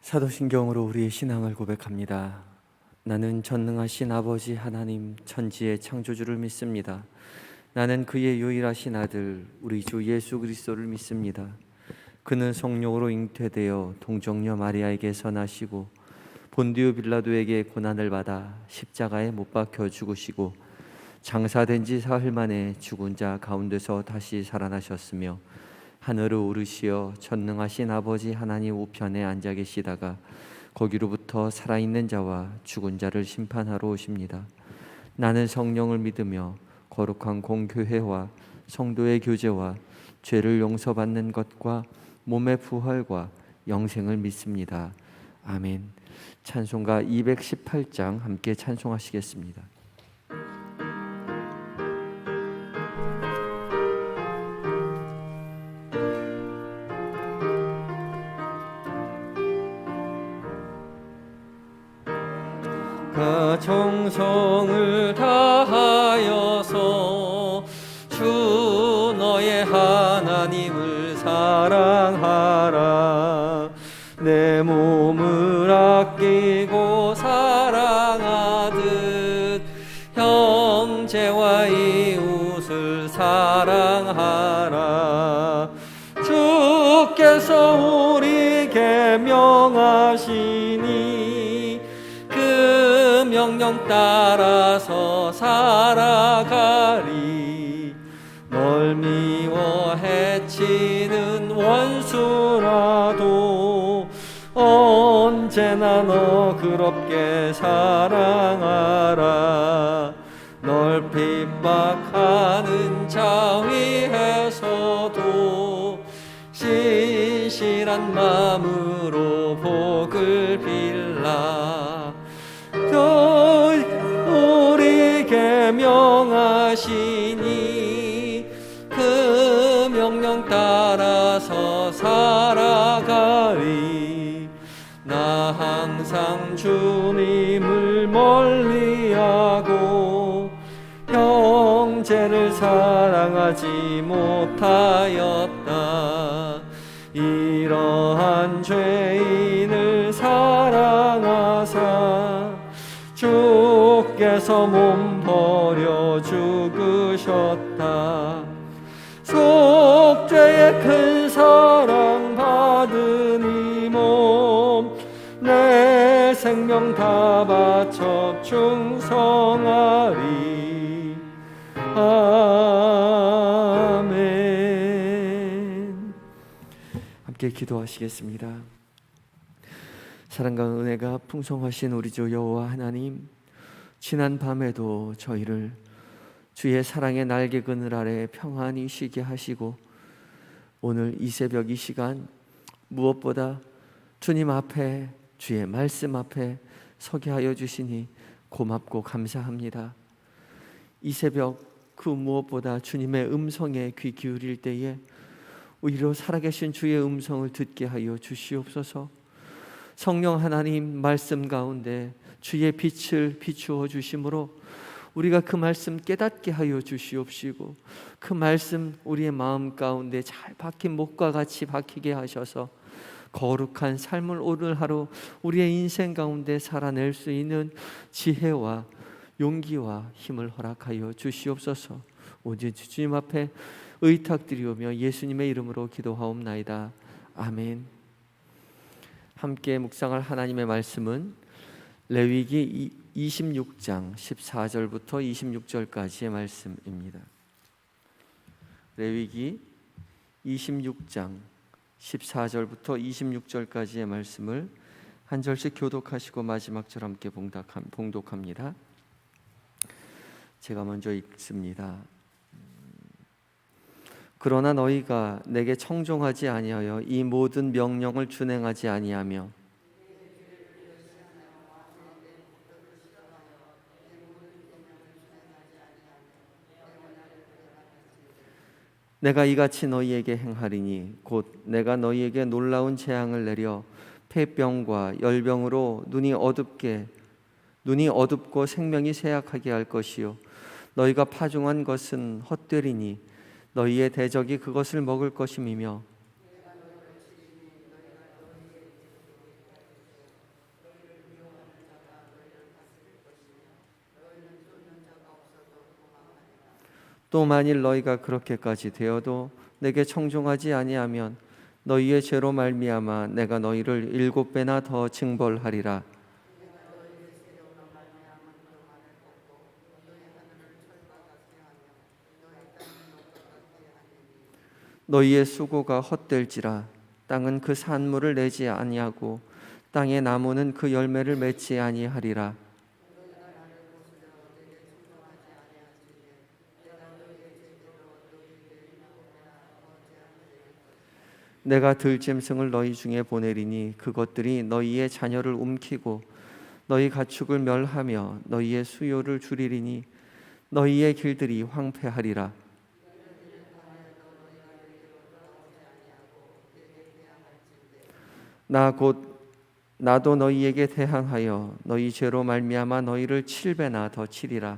사도신경으로 우리의 신앙을 고백합니다. 나는 전능하신 아버지 하나님 천지의 창조주를 믿습니다. 나는 그의 유일하신 아들 우리 주 예수 그리스도를 믿습니다. 그는 성령으로 잉태되어 동정녀 마리아에게서 나시고 본디오 빌라도에게 고난을 받아 십자가에 못 박혀 죽으시고 장사된 지 사흘 만에 죽은 자 가운데서 다시 살아나셨으며 하늘을 오르시어 전능하신 아버지 하나님 우편에 앉아 계시다가 거기로부터 살아있는 자와 죽은 자를 심판하러 오십니다. 나는 성령을 믿으며 거룩한 공교회와 성도의 교제와 죄를 용서받는 것과 몸의 부활과 영생을 믿습니다. 아멘. 찬송가 218장 함께 찬송하시겠습니다. 그 정성을 다하여서 주 너의 하나님을 사랑하라. 내 몸을 아끼고 사랑하듯 형제와 이웃을 사랑하라. 주께서 우리에게 명하시니 명령 따라서 살아가리. 널 미워 해치는 원수라도 언제나 너 그렇게 사랑하라. 널 핍박하는 자 위에서도 신실한 마음으로 복을 빌라. 우리에게 명하시니 그 명령 따라서 살아가리. 나 항상 주님을 멀리하고 형제를 사랑하지 못하였다. 이러한 죄인을 사랑하사 주께서 몸 버려 죽으셨다. 속죄의 큰 사랑 받은 이 몸 내 생명 다 바쳐 충성하리. 아멘. 함께 기도하시겠습니다. 사랑과 은혜가 풍성하신 우리 주 여호와 하나님, 지난 밤에도 저희를 주의 사랑의 날개 그늘 아래 평안히 쉬게 하시고 오늘 이 새벽 이 시간 무엇보다 주님 앞에 주의 말씀 앞에 서게 하여 주시니 고맙고 감사합니다. 이 새벽 그 무엇보다 주님의 음성에 귀 기울일 때에 우리로 살아계신 주의 음성을 듣게 하여 주시옵소서. 성령 하나님 말씀 가운데 주의 빛을 비추어 주심으로 우리가 그 말씀 깨닫게 하여 주시옵시고 그 말씀 우리의 마음 가운데 잘 박힌 목과 같이 박히게 하셔서 거룩한 삶을 오늘 하루 우리의 인생 가운데 살아낼 수 있는 지혜와 용기와 힘을 허락하여 주시옵소서. 오직 주님 앞에 의탁드리오며 예수님의 이름으로 기도하옵나이다. 아멘. 함께 묵상할 하나님의 말씀은 레위기 26장 14절부터 26절까지의 말씀입니다. 레위기 26장 14절부터 26절까지의 말씀을 한 절씩 교독하시고 마지막 절 함께 봉독합니다. 제가 먼저 읽습니다. 그러나 너희가 내게 청종하지 아니하여 이 모든 명령을 준행하지 아니하며 내가 이같이 너희에게 행하리니 곧 내가 너희에게 놀라운 재앙을 내려 폐병과 열병으로 눈이 어둡고 생명이 쇠약하게 할 것이요 너희가 파종한 것은 헛되리니 너희의 대적이 그것을 먹을 것임이며 또 만일 너희가 그렇게까지 되어도 내게 청종하지 아니하면 너희의 죄로 말미암아 내가 너희를 7배나 더 징벌하리라. 너희의 수고가 헛될지라. 땅은 그 산물을 내지 아니하고 땅의 나무는 그 열매를 맺지 아니하리라. 내가 들짐승을 너희 중에 보내리니 그것들이 너희의 자녀를 움키고 너희 가축을 멸하며 너희의 수요를 줄이리니 너희의 길들이 황폐하리라. 나도 너희에게 대항하여 너희 죄로 말미암아 너희를 7배나 더 치리라.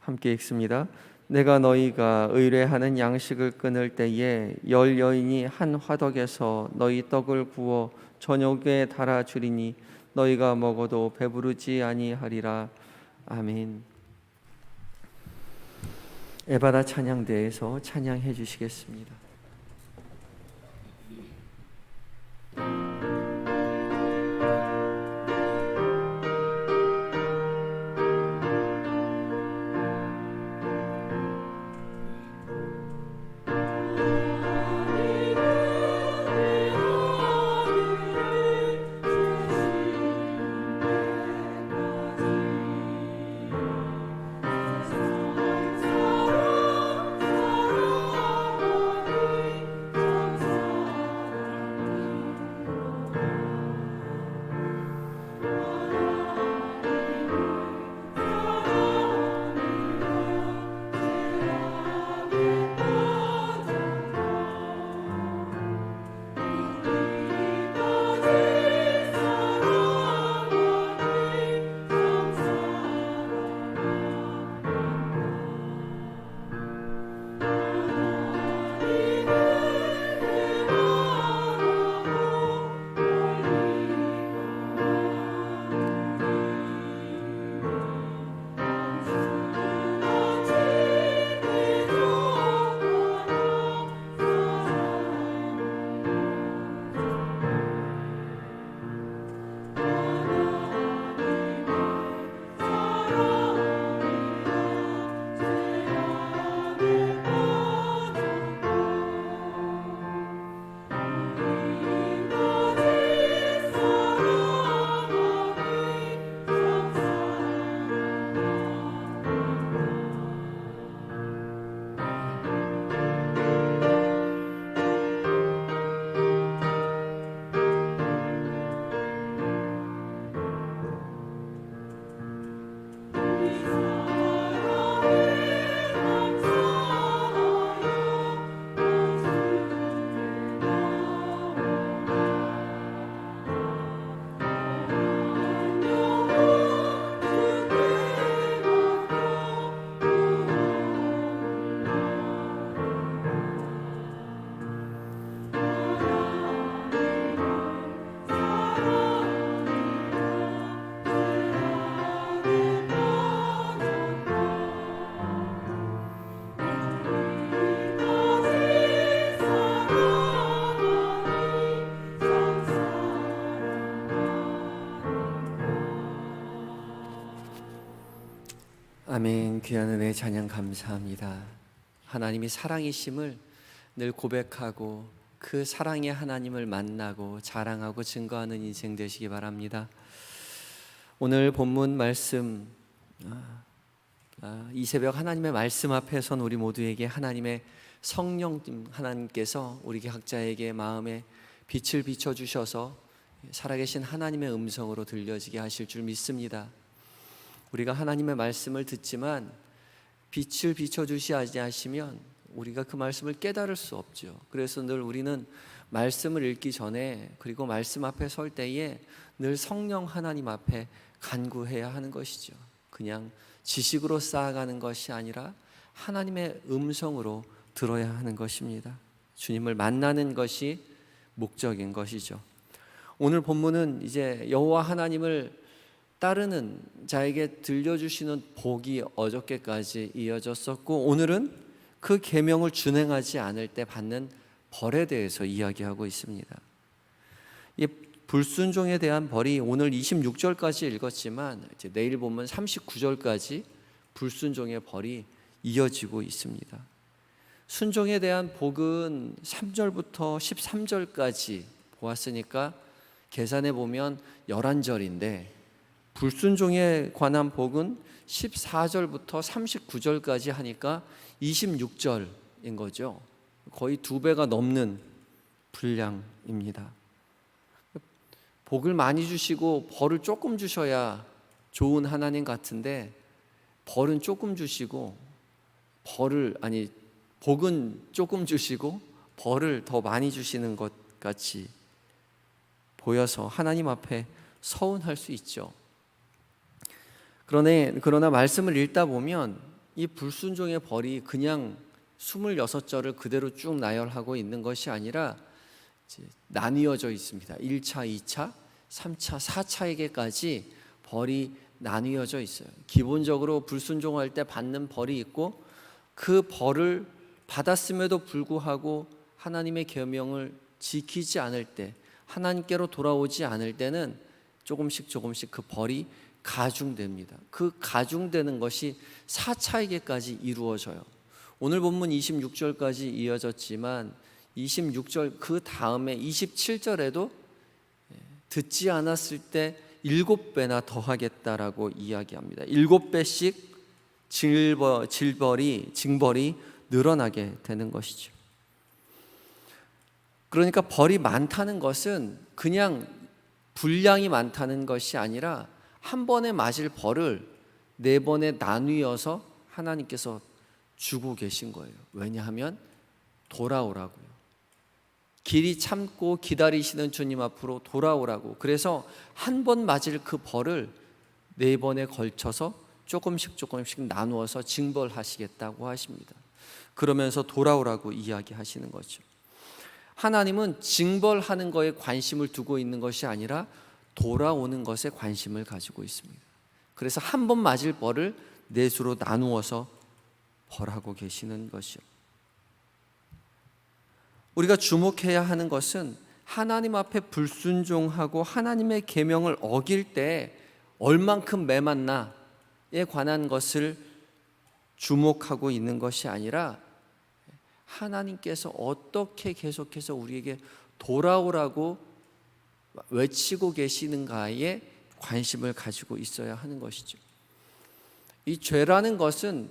함께 읽습니다. 내가 너희가 의뢰하는 양식을 끊을 때에 10여인이 한 화덕에서 너희 떡을 구워 저녁에 달아 주리니 너희가 먹어도 배부르지 아니하리라. 아멘. 에바다 찬양대에서 찬양해 주시겠습니다. 아멘. 귀한 은혜 찬양 감사합니다. 하나님이 사랑이심을 늘 고백하고 그 사랑의 하나님을 만나고 자랑하고 증거하는 인생 되시기 바랍니다. 오늘 본문 말씀 이 새벽 하나님의 말씀 앞에 선 우리 모두에게 하나님의 성령 하나님께서 우리 각자에게 마음에 빛을 비춰주셔서 살아계신 하나님의 음성으로 들려지게 하실 줄 믿습니다. 우리가 하나님의 말씀을 듣지만 빛을 비춰주시지 않으시면 우리가 그 말씀을 깨달을 수 없죠. 그래서 늘 우리는 말씀을 읽기 전에 그리고 말씀 앞에 설 때에 늘 성령 하나님 앞에 간구해야 하는 것이죠. 그냥 지식으로 쌓아가는 것이 아니라 하나님의 음성으로 들어야 하는 것입니다. 주님을 만나는 것이 목적인 것이죠. 오늘 본문은 이제 여호와 하나님을 따르는 자에게 들려주시는 복이 어저께까지 이어졌었고, 오늘은 그 계명을 준행하지 않을 때 받는 벌에 대해서 이야기하고 있습니다. 이 불순종에 대한 벌이 오늘 26절까지 읽었지만 이제 내일 보면 39절까지 불순종의 벌이 이어지고 있습니다. 순종에 대한 복은 3절부터 13절까지 보았으니까 계산해 보면 11절인데, 불순종에 관한 복은 14절부터 39절까지 하니까 26절인 거죠. 거의 2배가 넘는 분량입니다. 복을 많이 주시고 벌을 조금 주셔야 좋은 하나님 같은데, 벌은 조금 주시고 복은 조금 주시고 벌을 더 많이 주시는 것 같이 보여서 하나님 앞에 서운할 수 있죠. 그러나 말씀을 읽다 보면 이 불순종의 벌이 그냥 26절을 그대로 쭉 나열하고 있는 것이 아니라 나뉘어져 있습니다. 1차, 2차, 3차, 4차에게까지 벌이 나뉘어져 있어요. 기본적으로 불순종할 때 받는 벌이 있고, 그 벌을 받았음에도 불구하고 하나님의 계명을 지키지 않을 때, 하나님께로 돌아오지 않을 때는 조금씩 그 벌이 가중됩니다. 그 가중되는 것이 4차에게까지 이루어져요. 오늘 본문 26절까지 이어졌지만 26절 그 다음에 27절에도 듣지 않았을 때 7배나 더하겠다라고 이야기합니다. 7배씩 징벌이 늘어나게 되는 것이죠. 그러니까 벌이 많다는 것은 그냥 분량이 많다는 것이 아니라 한 번에 맞을 벌을 4번에 나뉘어서 하나님께서 주고 계신 거예요. 왜냐하면 돌아오라고요. 길이 참고 기다리시는 주님 앞으로 돌아오라고. 그래서 한 번 맞을 그 벌을 4번에 걸쳐서 조금씩 나누어서 징벌하시겠다고 하십니다. 그러면서 돌아오라고 이야기하시는 거죠. 하나님은 징벌하는 거에 관심을 두고 있는 것이 아니라 돌아오는 것에 관심을 가지고 있습니다. 그래서 한 번 맞을 벌을 4수로 나누어서 벌하고 계시는 것이요. 우리가 주목해야 하는 것은 하나님 앞에 불순종하고 하나님의 계명을 어길 때 얼만큼 매맞나에 관한 것을 주목하고 있는 것이 아니라 하나님께서 어떻게 계속해서 우리에게 돌아오라고 외치고 계시는가에 관심을 가지고 있어야 하는 것이죠. 이 죄라는 것은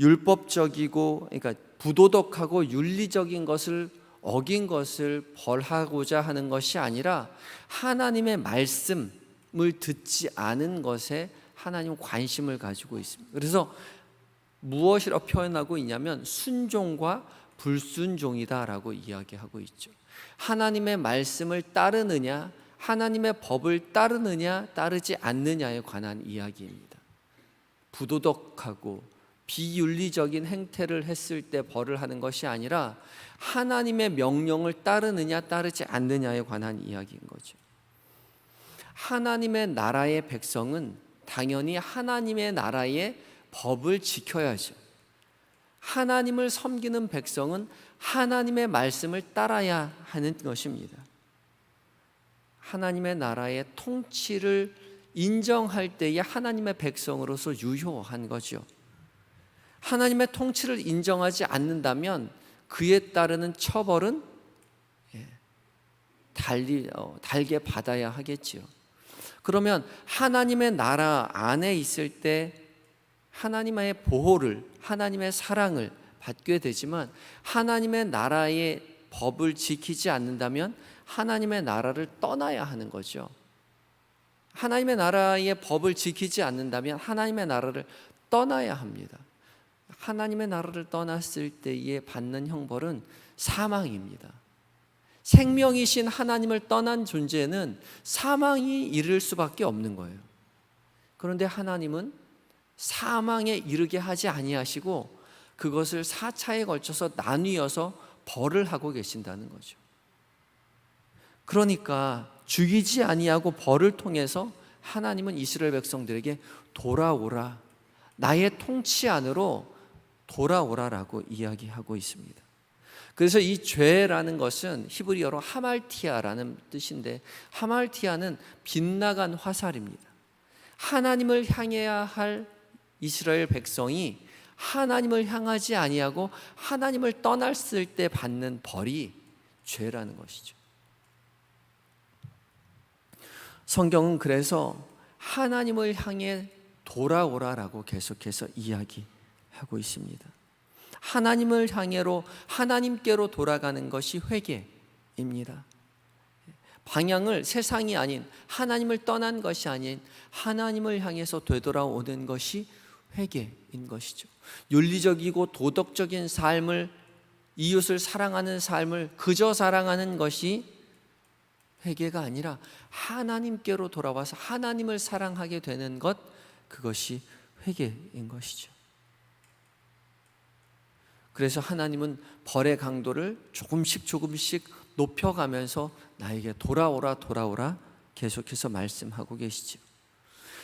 율법적이고, 그러니까 부도덕하고 윤리적인 것을 어긴 것을 벌하고자 하는 것이 아니라 하나님의 말씀을 듣지 않은 것에 하나님 관심을 가지고 있습니다. 그래서 무엇이라 표현하고 있냐면 순종과 불순종이다라고 이야기하고 있죠. 하나님의 말씀을 따르느냐, 하나님의 법을 따르느냐, 따르지 않느냐에 관한 이야기입니다. 부도덕하고 비윤리적인 행태를 했을 때 벌을 하는 것이 아니라 하나님의 명령을 따르느냐, 따르지 않느냐에 관한 이야기인 거죠. 하나님의 나라의 백성은 당연히 하나님의 나라의 법을 지켜야죠. 하나님을 섬기는 백성은 하나님의 말씀을 따라야 하는 것입니다. 하나님의 나라의 통치를 인정할 때에 하나님의 백성으로서 유효한 거죠. 하나님의 통치를 인정하지 않는다면 그에 따르는 처벌은 달게 받아야 하겠지요. 그러면 하나님의 나라 안에 있을 때 하나님의 보호를, 하나님의 사랑을 받게 되지만 하나님의 나라의 법을 지키지 않는다면 하나님의 나라를 떠나야 하는 거죠. 하나님의 나라의 법을 지키지 않는다면 하나님의 나라를 떠나야 합니다. 하나님의 나라를 떠났을 때에 받는 형벌은 사망입니다. 생명이신 하나님을 떠난 존재는 사망이 이를 수밖에 없는 거예요. 그런데 하나님은 사망에 이르게 하지 아니하시고 그것을 4차에 걸쳐서 나뉘어서 벌을 하고 계신다는 거죠. 그러니까 죽이지 아니하고 벌을 통해서 하나님은 이스라엘 백성들에게 돌아오라, 나의 통치 안으로 돌아오라라고 이야기하고 있습니다. 그래서 이 죄라는 것은 히브리어로 하말티아라는 뜻인데, 하말티아는 빗나간 화살입니다. 하나님을 향해야 할 이스라엘 백성이 하나님을 향하지 아니하고 하나님을 떠났을 때 받는 벌이 죄라는 것이죠. 성경은 그래서 하나님을 향해 돌아오라라고 계속해서 이야기하고 있습니다. 하나님을 향해로, 하나님께로 돌아가는 것이 회개입니다. 방향을 세상이 아닌, 하나님을 떠난 것이 아닌 하나님을 향해서 되돌아오는 것이 회개인 것이죠. 윤리적이고 도덕적인 삶을, 이웃을 사랑하는 삶을 그저 사랑하는 것이 회개가 아니라 하나님께로 돌아와서 하나님을 사랑하게 되는 것, 그것이 회개인 것이죠. 그래서 하나님은 벌의 강도를 조금씩 높여가면서 나에게 돌아오라 돌아오라 계속해서 말씀하고 계시죠.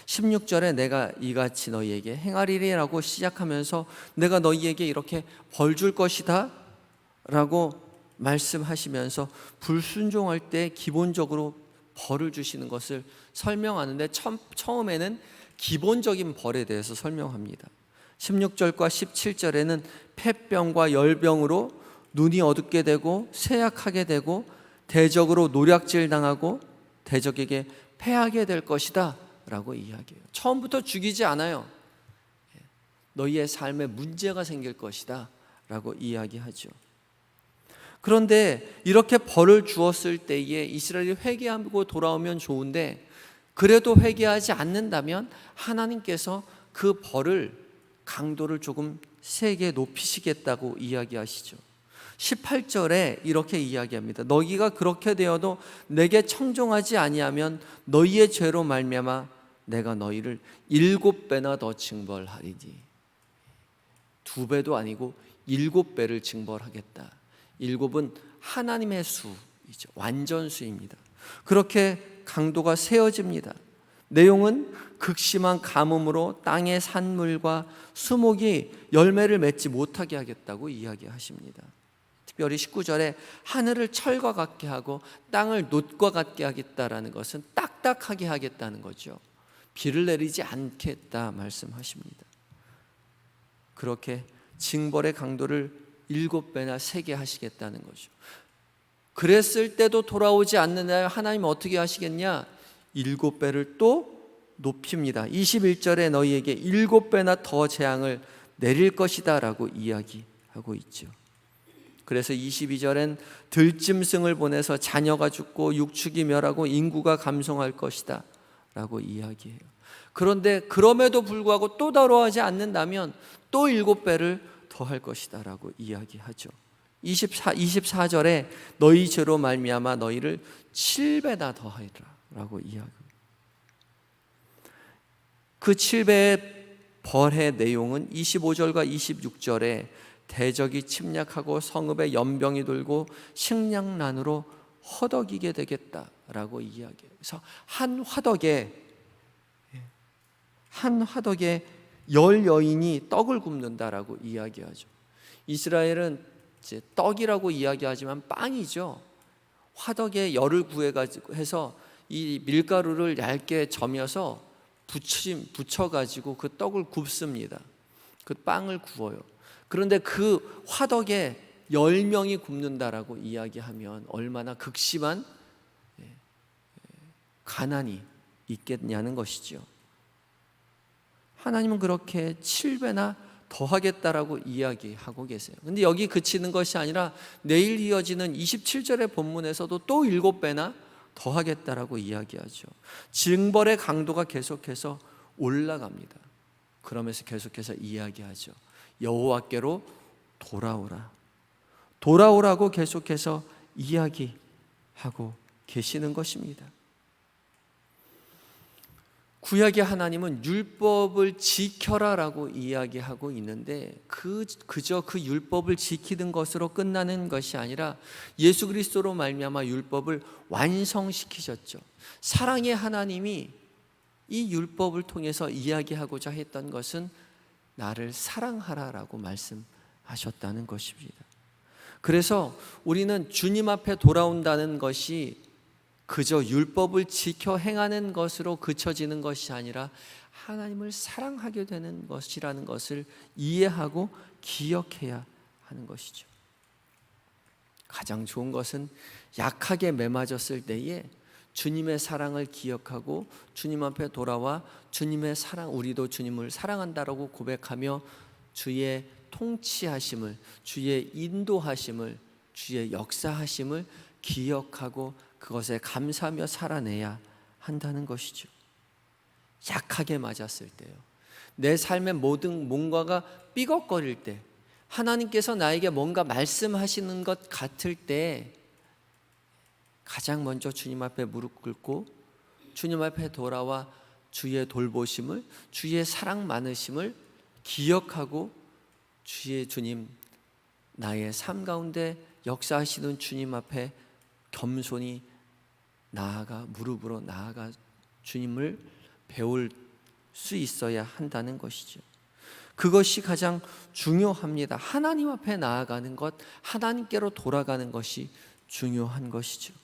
16절에 내가 이같이 너희에게 행하리라고 시작하면서 내가 너희에게 이렇게 벌 줄 것이다 라고 말씀하시면서 불순종할 때 기본적으로 벌을 주시는 것을 설명하는데, 처음에는 기본적인 벌에 대해서 설명합니다. 16절과 17절에는 폐병과 열병으로 눈이 어둡게 되고 쇠약하게 되고 대적으로 노략질 당하고 대적에게 패하게 될 것이다 라고 이야기해요. 처음부터 죽이지 않아요. 너희의 삶에 문제가 생길 것이다 라고 이야기하죠. 그런데 이렇게 벌을 주었을 때에 이스라엘이 회개하고 돌아오면 좋은데, 그래도 회개하지 않는다면 하나님께서 그 벌을, 강도를 조금 세게 높이시겠다고 이야기하시죠. 18절에 이렇게 이야기합니다. 너희가 그렇게 되어도 내게 청종하지 아니하면 너희의 죄로 말미암아 내가 너희를 7배나 더 징벌하리니. 2배도 아니고 7배를 징벌하겠다. 7은 하나님의 수이죠. 완전수입니다. 그렇게 강도가 세워집니다. 내용은 극심한 가뭄으로 땅의 산물과 수목이 열매를 맺지 못하게 하겠다고 이야기하십니다. 특별히 19절에 하늘을 철과 같게 하고 땅을 놋과 같게 하겠다라는 것은 딱딱하게 하겠다는 거죠. 비를 내리지 않겠다 말씀하십니다. 그렇게 징벌의 강도를 7배나 세게 하시겠다는 거죠. 그랬을 때도 돌아오지 않느냐, 하나님은 어떻게 하시겠냐? 7배를 또 높입니다. 21절에 너희에게 7배나 더 재앙을 내릴 것이다 라고 이야기하고 있죠. 그래서 22절엔 들짐승을 보내서 자녀가 죽고 육축이 멸하고 인구가 감성할 것이다 라고 이야기해요. 그런데 그럼에도 불구하고 또 돌아오지 않는다면 또 7배를 더 할 것이다 라고 이야기하죠. 24절에 너희 죄로 말미암아 너희를 7배나 더 하리라 라고 이야기합니다. 그 7배의 벌의 내용은 25절과 26절에 대적이 침략하고 성읍에 연병이 돌고 식량난으로 허덕이게 되겠다라고 이야기해요. 그래서 한 화덕에 10여인이 떡을 굽는다라고 이야기하죠. 이스라엘은 이제 떡이라고 이야기하지만 빵이죠. 화덕에 열을 구해가지고 해서 이 밀가루를 얇게 저며서 붙여가지고 그 떡을 굽습니다. 그 빵을 구워요. 그런데 그 화덕에 10명이 굽는다라고 이야기하면 얼마나 극심한 가난이 있겠냐는 것이죠. 하나님은 그렇게 7배나 더 하겠다라고 이야기하고 계세요. 근데 여기 그치는 것이 아니라 내일 이어지는 27절의 본문에서도 또 7배나 더 하겠다라고 이야기하죠. 징벌의 강도가 계속해서 올라갑니다. 그러면서 계속해서 이야기하죠. 여호와께로 돌아오라. 돌아오라고 계속해서 이야기하고 계시는 것입니다. 구약의 하나님은 율법을 지켜라라고 이야기하고 있는데 그저 그 율법을 지키는 것으로 끝나는 것이 아니라 예수 그리스도로 말미암아 율법을 완성시키셨죠. 사랑의 하나님이 이 율법을 통해서 이야기하고자 했던 것은 나를 사랑하라라고 말씀하셨다는 것입니다. 그래서 우리는 주님 앞에 돌아온다는 것이 그저 율법을 지켜 행하는 것으로 그쳐지는 것이 아니라 하나님을 사랑하게 되는 것이라는 것을 이해하고 기억해야 하는 것이죠. 가장 좋은 것은 약하게 매맞았을 때에 주님의 사랑을 기억하고 주님 앞에 돌아와 주님의 사랑, 우리도 주님을 사랑한다라고 고백하며 주의 통치하심을, 주의 인도하심을, 주의 역사하심을 기억하고 그것에 감사하며 살아내야 한다는 것이죠. 약하게 맞았을 때요, 내 삶의 모든 뭔가가 삐걱거릴 때, 하나님께서 나에게 뭔가 말씀하시는 것 같을 때 가장 먼저 주님 앞에 무릎 꿇고 주님 앞에 돌아와 주의 돌보심을, 주의 사랑 많으심을 기억하고 주의 주님, 나의 삶 가운데 역사하시는 주님 앞에 겸손히 나아가 무릎으로 나아가 주님을 배울 수 있어야 한다는 것이죠. 그것이 가장 중요합니다. 하나님 앞에 나아가는 것, 하나님께로 돌아가는 것이 중요한 것이죠.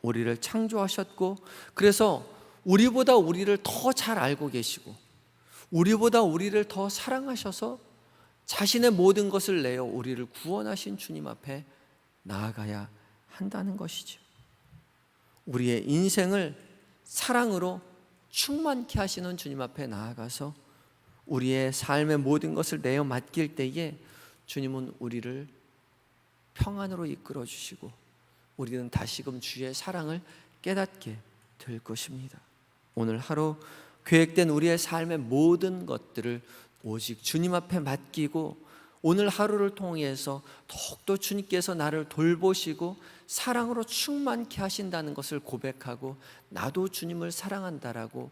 우리를 창조하셨고, 그래서 우리보다 우리를 더 잘 알고 계시고 우리보다 우리를 더 사랑하셔서 자신의 모든 것을 내어 우리를 구원하신 주님 앞에 나아가야 한다는 것이죠. 우리의 인생을 사랑으로 충만케 하시는 주님 앞에 나아가서 우리의 삶의 모든 것을 내어 맡길 때에 주님은 우리를 평안으로 이끌어 주시고 우리는 다시금 주의 사랑을 깨닫게 될 것입니다. 오늘 하루 계획된 우리의 삶의 모든 것들을 오직 주님 앞에 맡기고 오늘 하루를 통해서 더욱더 주님께서 나를 돌보시고 사랑으로 충만케 하신다는 것을 고백하고 나도 주님을 사랑한다라고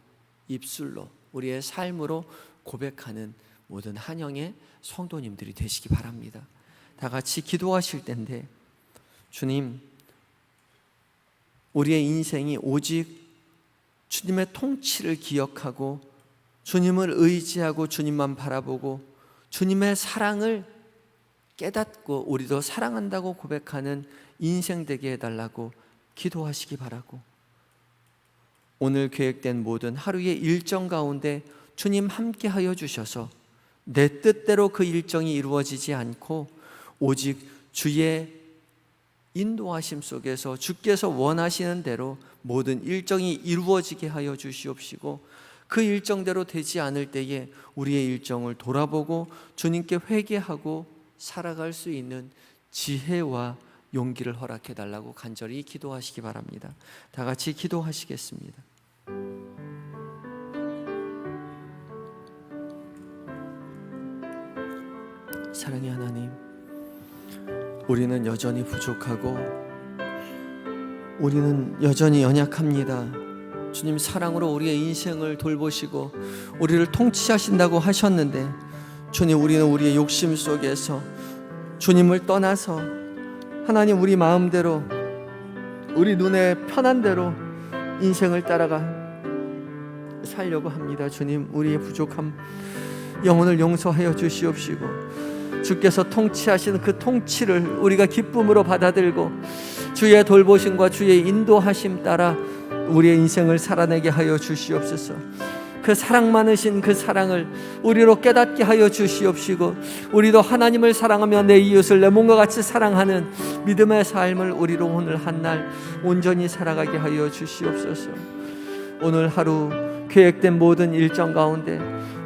입술로, 우리의 삶으로 고백하는 모든 한영의 성도님들이 되시기 바랍니다. 다 같이 기도하실 텐데, 주님, 우리의 인생이 오직 주님의 통치를 기억하고 주님을 의지하고 주님만 바라보고 주님의 사랑을 깨닫고 우리도 사랑한다고 고백하는 인생 되게 해달라고 기도하시기 바라고, 오늘 계획된 모든 하루의 일정 가운데 주님 함께 하여 주셔서 내 뜻대로 그 일정이 이루어지지 않고 오직 주의 인도하심 속에서 주께서 원하시는 대로 모든 일정이 이루어지게 하여 주시옵시고, 그 일정대로 되지 않을 때에 우리의 일정을 돌아보고 주님께 회개하고 살아갈 수 있는 지혜와 용기를 허락해 달라고 간절히 기도하시기 바랍니다. 다 같이 기도하시겠습니다. 사랑의 하나님, 우리는 여전히 부족하고 우리는 여전히 연약합니다. 주님, 사랑으로 우리의 인생을 돌보시고 우리를 통치하신다고 하셨는데, 주님, 우리는 우리의 욕심 속에서 주님을 떠나서 하나님 우리 마음대로 우리 눈에 편한 대로 인생을 따라가 살려고 합니다. 주님, 우리의 부족함 영혼을 용서하여 주시옵시고 주께서 통치하시는 그 통치를 우리가 기쁨으로 받아들고 주의 돌보심과 주의 인도하심 따라 우리의 인생을 살아내게 하여 주시옵소서. 그 사랑 많으신 그 사랑을 우리로 깨닫게 하여 주시옵시고 우리도 하나님을 사랑하며 내 이웃을 내 몸과 같이 사랑하는 믿음의 삶을 우리로 오늘 한날 온전히 살아가게 하여 주시옵소서. 오늘 하루 계획된 모든 일정 가운데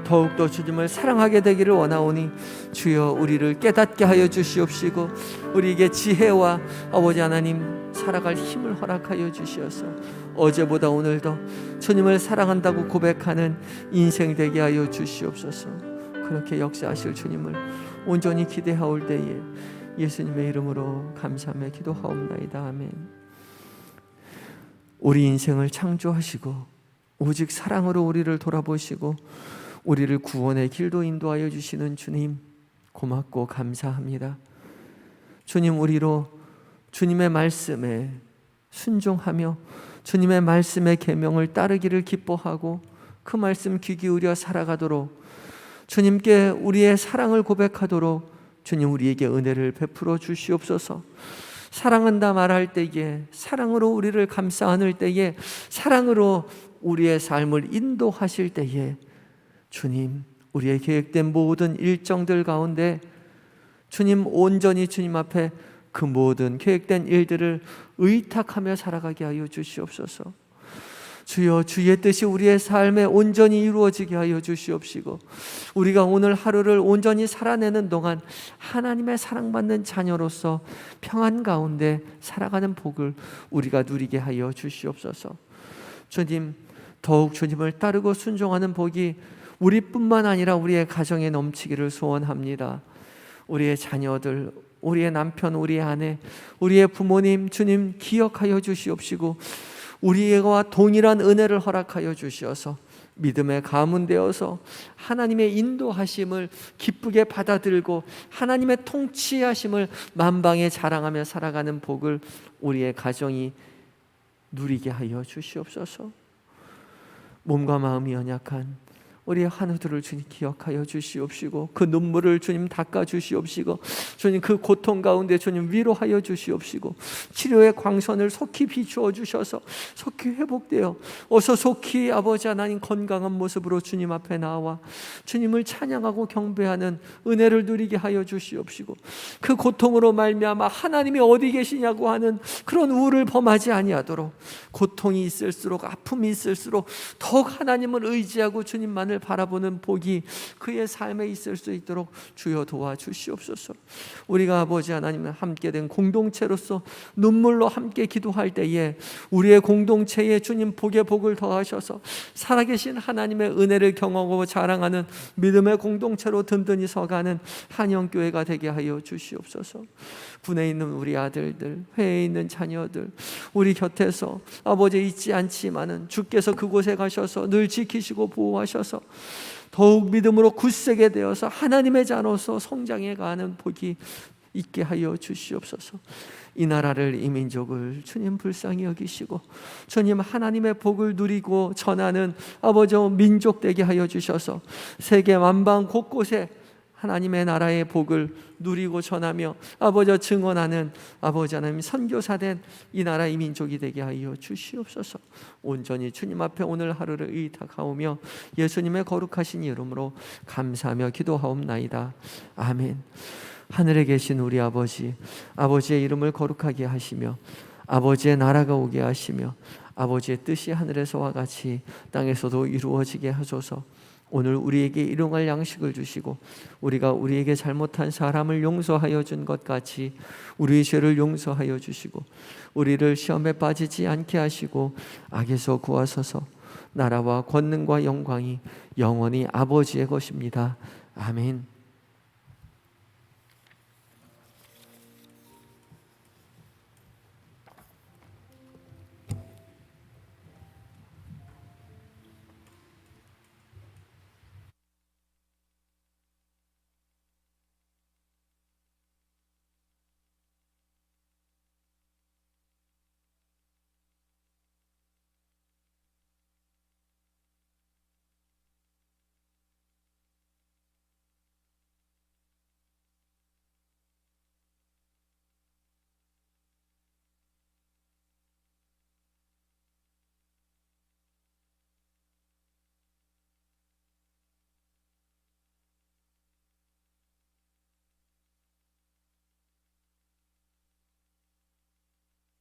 더욱더 주님을 사랑하게 되기를 원하오니 주여 우리를 깨닫게 하여 주시옵시고 우리에게 지혜와 아버지 하나님 살아갈 힘을 허락하여 주시어서 어제보다 오늘도 주님을 사랑한다고 고백하는 인생 되게 하여 주시옵소서. 그렇게 역사하실 주님을 온전히 기대하올 때에 예수님의 이름으로 감사하며 기도하옵나이다. 아멘. 우리 인생을 창조하시고 오직 사랑으로 우리를 돌아보시고 우리를 구원의 길도 인도하여 주시는 주님, 고맙고 감사합니다. 주님, 우리로 주님의 말씀에 순종하며 주님의 말씀의 계명을 따르기를 기뻐하고 그 말씀 귀 기울여 살아가도록, 주님께 우리의 사랑을 고백하도록 주님 우리에게 은혜를 베풀어 주시옵소서. 사랑한다 말할 때에, 사랑으로 우리를 감싸 안을 때에, 사랑으로 우리의 삶을 인도하실 때에 주님, 우리의 계획된 모든 일정들 가운데 주님 온전히 주님 앞에 그 모든 계획된 일들을 의탁하며 살아가게 하여 주시옵소서. 주여, 주의 뜻이 우리의 삶에 온전히 이루어지게 하여 주시옵시고, 우리가 오늘 하루를 온전히 살아내는 동안 하나님의 사랑받는 자녀로서 평안 가운데 살아가는 복을 우리가 누리게 하여 주시옵소서. 주님, 더욱 주님을 따르고 순종하는 복이 우리뿐만 아니라 우리의 가정에 넘치기를 소원합니다. 우리의 자녀들, 우리의 남편, 우리의 아내, 우리의 부모님 주님 기억하여 주시옵시고, 우리와 동일한 은혜를 허락하여 주시어서 믿음의 가문 되어서 하나님의 인도하심을 기쁘게 받아들고 하나님의 통치하심을 만방에 자랑하며 살아가는 복을 우리의 가정이 누리게 하여 주시옵소서. 몸과 마음이 연약한 우리의 환우들을 주님 기억하여 주시옵시고, 그 눈물을 주님 닦아 주시옵시고, 주님 그 고통 가운데 주님 위로하여 주시옵시고, 치료의 광선을 속히 비추어 주셔서 속히 회복되어 어서 속히 아버지 하나님 건강한 모습으로 주님 앞에 나와 주님을 찬양하고 경배하는 은혜를 누리게 하여 주시옵시고, 그 고통으로 말미암아 하나님이 어디 계시냐고 하는 그런 우를 범하지 아니하도록, 고통이 있을수록 아픔이 있을수록 더욱 하나님을 의지하고 주님만을 바라보는 복이 그의 삶에 있을 수 있도록 주여 도와주시옵소서. 우리가 아버지 하나님과 함께 된 공동체로서 눈물로 함께 기도할 때에 우리의 공동체에 주님 복의 복을 더하셔서 살아계신 하나님의 은혜를 경험하고 자랑하는 믿음의 공동체로 든든히 서가는 한영교회가 되게 하여 주시옵소서. 군에 있는 우리 아들들, 회에 있는 자녀들, 우리 곁에서 아버지 잊지 않지만은 주께서 그곳에 가셔서 늘 지키시고 보호하셔서 더욱 믿음으로 굳세게 되어서 하나님의 자로서 성장해 가는 복이 있게 하여 주시옵소서. 이 나라를, 이 민족을 주님 불쌍히 여기시고 주님 하나님의 복을 누리고 전하는 아버지 민족 되게 하여 주셔서 세계 만방 곳곳에 하나님의 나라의 복을 누리고 전하며 아버지 증언하는 아버지 하나님 선교사된 이 나라 이 민족이 되게 하여 주시옵소서. 온전히 주님 앞에 오늘 하루를 의탁하오며 예수님의 거룩하신 이름으로 감사하며 기도하옵나이다. 아멘. 하늘에 계신 우리 아버지, 아버지의 이름을 거룩하게 하시며 아버지의 나라가 오게 하시며 아버지의 뜻이 하늘에서와 같이 땅에서도 이루어지게 하소서. 오늘 우리에게 일용할 양식을 주시고 우리가 우리에게 잘못한 사람을 용서하여 준 것 같이 우리의 죄를 용서하여 주시고 우리를 시험에 빠지지 않게 하시고 악에서 구하소서. 나라와 권능과 영광이 영원히 아버지의 것입니다. 아멘.